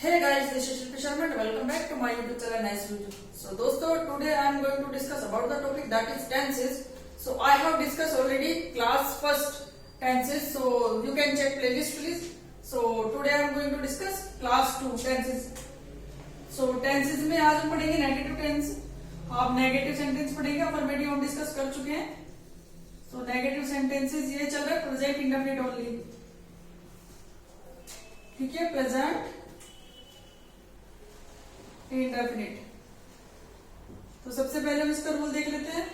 Hey guys, this is Shilpi Sharma and welcome back to my YouTube channel Nice Video. So दोस्तों, today I am going to discuss about the topic that is tenses. So I have discussed already class first tenses. So you can check playlist please. So today I am going to discuss class 2 tenses. So tenses में आज हम पढ़ेंगे negative tense. आप negative sentence पढ़ेंगे, affirmative हम discuss कर चुके हैं. So नेगेटिव सेंटेंसेस ये चल रहा है प्रेजेंट इंडेफिनिट ओनली. ठीक है, प्रेजेंट इंडेफिनिट. तो सबसे पहले हम इसका रूल देख लेते हैं.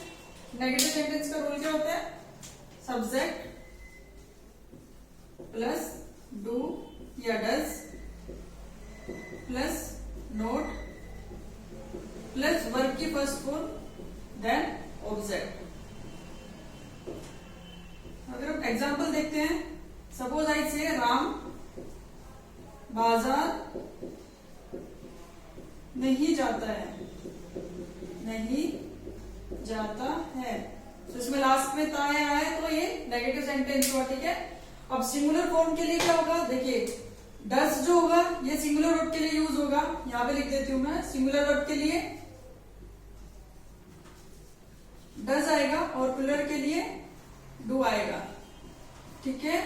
नेगेटिव सेंटेंस का रूल क्या होता है? सब्जेक्ट प्लस डू या does plus note plus verb की फर्स्ट फॉर्म देन ऑब्जेक्ट. अगर हम एग्जांपल देखते हैं, सपोज आई से राम बाजार नहीं जाता है. नहीं जाता है. तो इसमें लास्ट में ता आया है तो ये नेगेटिव सेंटेंस हुआ. ठीक है, अब सिंगुलर फॉर्म के लिए क्या होगा? देखिए, डस जो होगा ये सिंगुलर वर्ब के लिए यूज होगा. यहां पे लिख देती हूं मैं. सिंगुलर वर्ब के लिए डस आएगा और प्लूरल के लिए डू आएगा. ठीक है,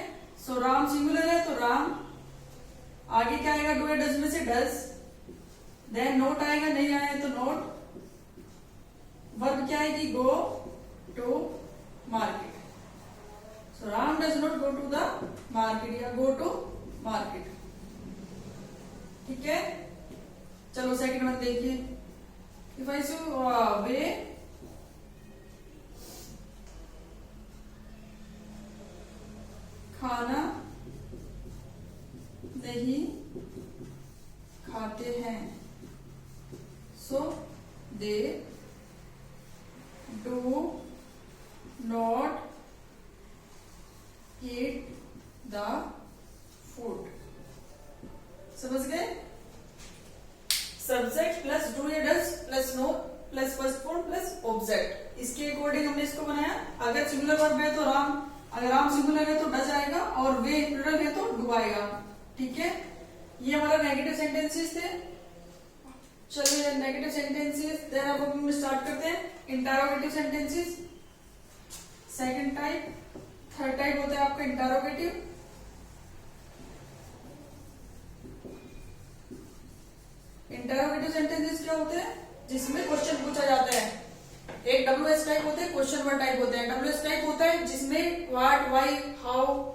सो राम सिंगुलर है तो राम. आगे क्या आएगा? डू या डस में से डस. देन नोट आएगा, नहीं आया तो नोट. वर्ब क्या आएगी? Go to market. So Ram does not go to the market या गो टू मार्केट. ठीक है, चलो सेकंड वन देखिए. इफ आई से वे खाना नहीं खाते हैं. So they do not eat the food. समझ गए? सब्जेक्ट प्लस डू या does plus no plus first form plus object. इसके अकॉर्डिंग हमने इसको बनाया. अगर सिंगुलर वर्ब है तो राम, अगर राम सिंगुलर है तो डज आएगा और वे प्लूरल है तो डू आएगा. ठीक है, ये हमारा नेगेटिव सेंटेंसेस थे. चलिए नेगेटिव सेंटेंसेस. देन अब हम स्टार्ट करते हैं interrogative sentences. Second type. Third type होता है आपका इंटरोगेटिव. इंटरोगेटिव सेंटेंसेस क्या होते हैं? जिसमें क्वेश्चन पूछा जाता है. एक डब्ल्यूएस टाइप होते हैं, क्वेश्चन वर्ड टाइप होते हैं. डब्ल्यूएस टाइप होता है जिसमें व्हाट, व्हाई, हाउ,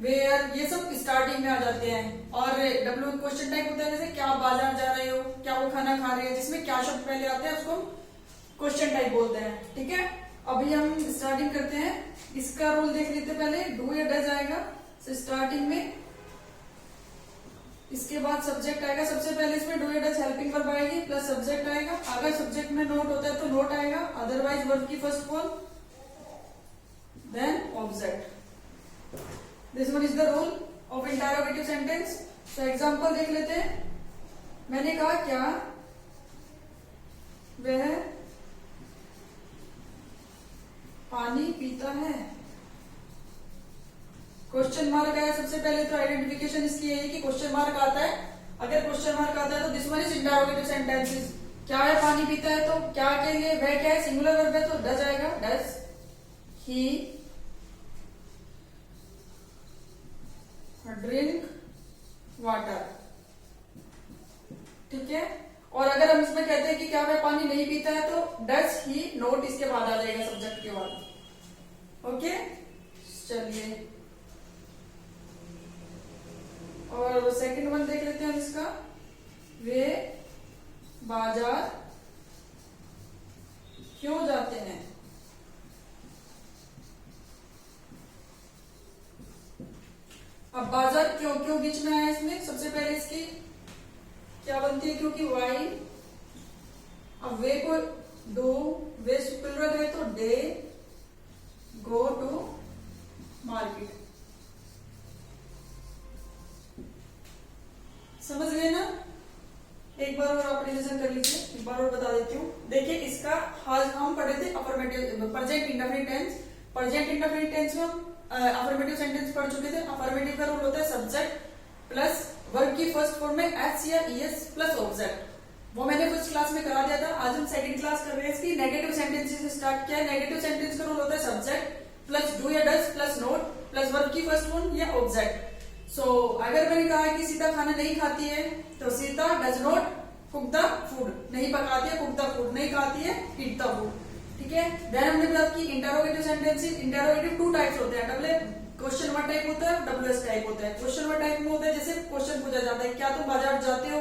वेयर ये सब स्टार्टिंग में आ जाते हैं. और डब्ल्यू क्वेश्चन टाइप होता है जैसे क्या आप बाजार जा रहे हो, क्या वो खाना खा रहे हैं, जिसमें क्या शब्द पहले आते हैं उसको क्वेश्चन टाइप बोलते हैं. ठीक है, अभी हम स्टार्टिंग करते हैं. इसका रूल देख लेते पहले. डू या डज आएगा स्टार्टिंग में. इसके बाद सब्जेक्ट आएगा. सबसे पहले इसमें डू या डज हेल्पिंग वर्ब आएगी प्लस सब्जेक्ट आएगा. अगर सब्जेक्ट में नोट होता है तो नोट आएगा, अदरवाइज वर्ब की first form then object. This one is the rule of interrogative sentence. तो एग्जांपल देख लेते हैं. मैंने कहा क्या वह पानी पीता है. क्वेश्चन मार्क आया सबसे पहले. तो आइडेंटिफिकेशन इसकी है कि क्वेश्चन मार्क आता है. अगर क्वेश्चन मार्क आता है तो this one is interrogative sentences. क्या है? पानी पीता है. तो क्या के लिए? वह क्या है? सिंगुलर वर्ब है तो डज आएगा. Does he drink water. ठीक है, और अगर हम इसमें कहते हैं कि क्या वह पानी नहीं पीता है तो डज ही नोट इसके बाद आ जाएगा सब्जेक्ट के बाद. ओके, चलिए और सेकंड वन देख लेते हैं इसका. वे बाजार क्यों जाते हैं. अब बाजार क्यों क्यों बीच में आया इसमें. सबसे पहले इसकी क्या बनती है? क्योंकि वाई. अब वे को डू, वे प्लूरल है तो डे गो टू मार्केट. समझ गए ना? एक बार और आप रिविजन कर लीजिए. एक बार और बता देती हूँ. देखिए, इसका आज हम पढ़े थे affirmative present indefinite tense. Present indefinite tense में अफर्मेटिव सेंटेंस पढ़ चुके थे. अफर्मेटिव का रूल होता है सब्जेक्ट प्लस वर्ब की फर्स्ट फॉर्म में एस या ईएस प्लस ऑब्जेक्ट, वो मैंने फर्स्ट क्लास में करा दिया था। आज हम सेकंड क्लास कर रहे हैं इसकी। नेगेटिव सेंटेंस से स्टार्ट किया है। नेगेटिव सेंटेंस का रूल होता है सब्जेक्ट प्लस डू या does plus note plus verb की फर्स्ट फॉर्म या ऑब्जेक्ट। सो अगर मैंने कहा कि सीता खाना नहीं खाती है तो Sita does not cook the food, नहीं पकाती है कुक द फूड, नहीं खाती है ईट द फूड, ठीक है। देन हमने बात की interrogative sentences. Interrogative two types होते हैं, डबल क्वेश्चन वर्ड टाइप होता है, डब्ल्यूएस टाइप होता है। क्वेश्चन वर्ड टाइप में होता है जैसे क्वेश्चन पूछा जाता है, क्या तुम बाजार जाते हो,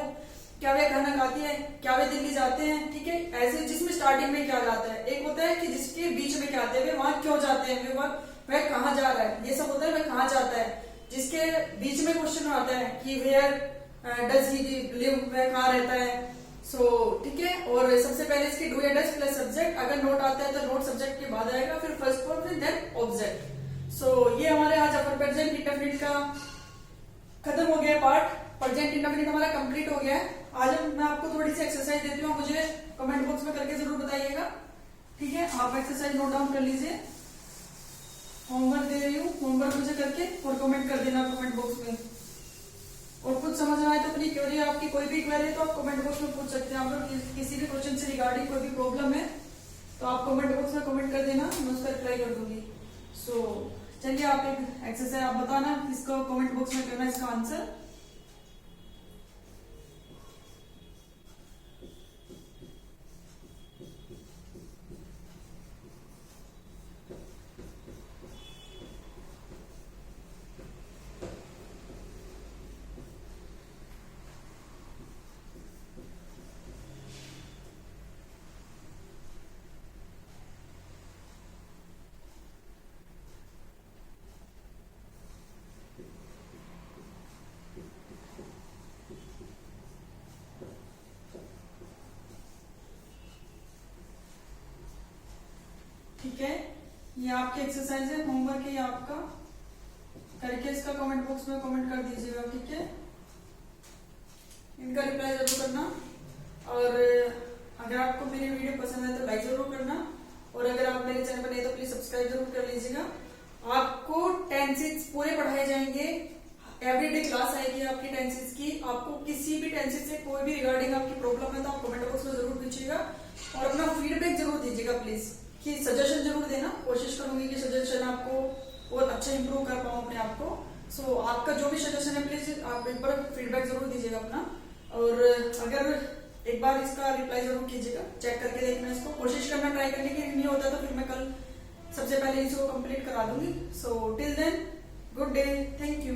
क्या वे खाना खाती है, क्या वे दिल्ली जाते हैं, ठीक है। ऐसे जिसमें स्टार्टिंग में क्या जाता है, एक होता है कि जिसके बीच में क्या आते हैं, वे वहां क्यों जाते हैं, वह कहाँ जा रहा है, ये सब होता है वह कहाँ जाता है। जिसके बीच में क्वेश्चन आता है कि वेयर डज ही लिव, वह कहाँ रहता है। सो ठीक है। और सबसे पहले इसकी डू या डज प्लस सब्जेक्ट, अगर नोट आता है तो नोट सब्जेक्ट के बाद आएगा, फिर फर्स्ट फॉर्म फिर देन ऑब्जेक्ट। सो ये हमारे आज अपर प्रेजेंट इंडेफिनिट का खत्म हो गया पार्ट। प्रेजेंट इंडेफिनिट हमारा कंप्लीट हो गया है। आज मैं आपको थोड़ी सी एक्सरसाइज देती हूँ, मुझे कमेंट बॉक्स में करके जरूर बताइएगा, ठीक है। आप एक्सरसाइज नोट डाउन कर लीजिए, होमवर्क दे रही हूँ, होमवर्क मुझे करके और कमेंट कर देना कमेंट बॉक्स में। और कुछ समझ में आए तो अपनी क्वेरी, आपकी कोई भी क्वेरी है तो आप कमेंट बॉक्स में पूछ सकते हैं। आप लोग किसी भी क्वेश्चन से रिगार्डिंग कोई भी प्रॉब्लम है तो आप कमेंट बॉक्स में कमेंट कर देना, मैं उसका रिप्लाई कर दूंगी। सो चलिए आप एक एक्सरसाइज आप बताना, इसको कमेंट बॉक्स में करना इसका आंसर। ठीक है, ये आपकी एक्सरसाइज है, होमवर्क है ये आपका, करके इसका कमेंट बॉक्स में कमेंट कर दीजिएगा, ठीक है। इनका रिप्लाई जरूर करना, और अगर आपको मेरी वीडियो पसंद है तो लाइक जरूर करना, और अगर आप मेरे चैनल पर नहीं तो प्लीज सब्सक्राइब जरूर कर लीजिएगा। आपको टेंसेस पूरे पढ़ाए जाएंगे, एवरीडे क्लास आएगी आपकी टेंसेस की। आपको किसी भी टेंसेस से कोई भी रिगार्डिंग आपकी प्रॉब्लम है तो आप कमेंट बॉक्स में जरूर पूछिएगा, और अपना फीडबैक जरूर दीजिएगा प्लीज, कि सजेशन जरूर देना। कोशिश करूंगी कि सजेशन आपको और अच्छा इंप्रूव कर पाऊं अपने आप को। सो आपका जो भी सजेशन है प्लीज आप एक बार फीडबैक जरूर दीजिएगा अपना, और अगर एक बार इसका रिप्लाई जरूर कीजिएगा, चेक करके देखना इसको, कोशिश करना ट्राई करने की। नहीं होता तो फिर मैं कल सबसे पहले इसको कंप्लीट करा दूंगी। So till then good day, thank you.